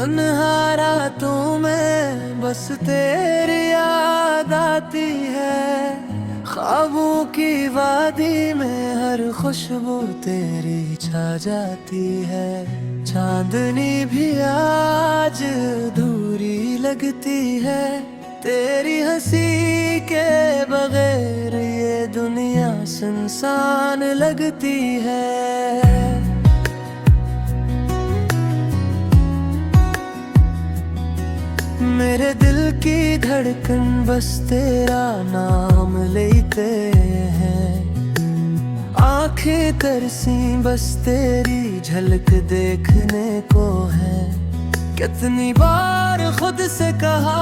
तन्हा रातों में बस तेरी याद आती है। ख्वाबों की वादी में हर खुशबू तेरी छा जाती है। चांदनी भी आज अधूरी लगती है। तेरी हंसी के बगैर ये दुनिया सुनसान लगती है। मेरे दिल की धड़कन बस तेरा नाम लेते हैं। आंखें तरसी बस तेरी झलक देखने को है। कितनी बार खुद से कहा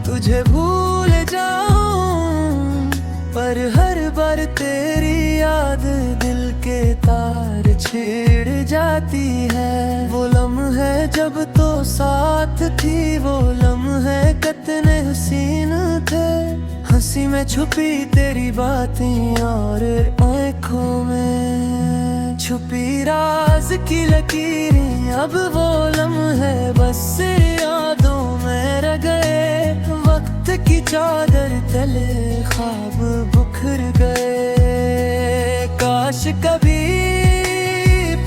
तुझे भूल जाऊं, पर हर बार तेरी याद दिल के तार छेड़ जाती है। वो लम्हे जब तो साथ थी, वो लम्हे कितने हसीन थे। हंसी में छुपी तेरी बातें और आँखों में छुपी राज की लकीरें। अब वो लम्हे बस यादों में रह गए। वक्त की चादर तले ख्वाब बिखर गए। काश कभी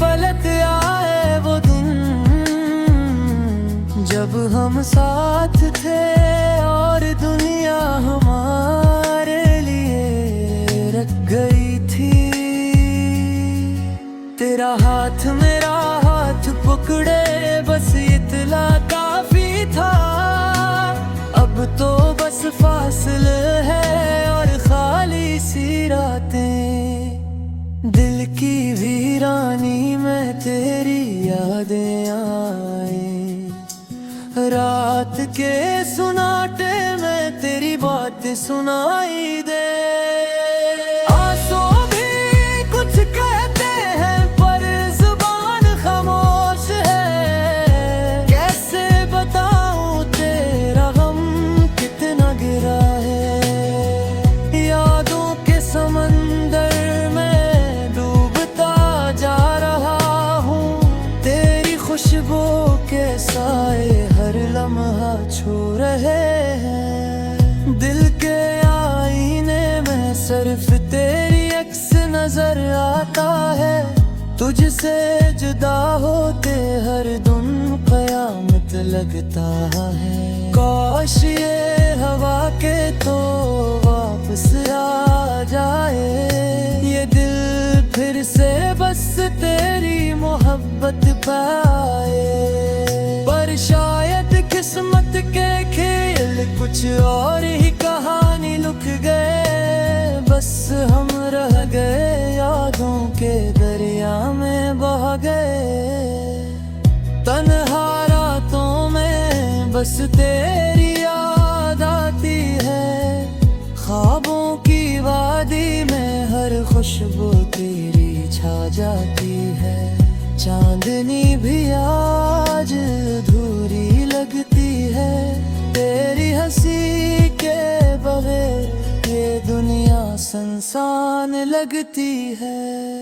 पलट आए वो दिन जब हम साथ थे और दुनिया हमारे लिए रख गई थी। तेरा हाथ मेरा हाथ पकड़े बस इतना काफी था। अब तो बस फासले है और खाली सी रातें। दिल की वीरानी में तेरी यादें आए। रात के सुनाटे में तेरी बात सुनाई दे। आंसू भी कुछ कहते हैं पर जुबान खामोश है। कैसे बताऊं तेरा गम कितना गिरा है। यादों के समंदर में डूबता जा रहा हूँ। तेरी खुशबू के साए हर लम्हा छू रहे हैं। दिल के आईने में सिर्फ तेरी अक्स नजर आता है। तुझसे जुदा होते हर दिन कयामत लगता है। काश ये हवा के तो वापस आ जाए। ये दिल फिर से बस तेरी मोहब्बत पाए। पर शायद किस्मत के खेल कुछ और ही कहानी लिख गए। बस हम रह गए यादों के दरिया में बह गए। तन्हा रातों में बस तेरी याद आती है। ख्वाबों की वादी में हर खुशबू तेरी छा जाती है। चांदनी भी आज अधूरी लगती है। तेरी हंसी के बगैर ये दुनिया सुनसान लगती है।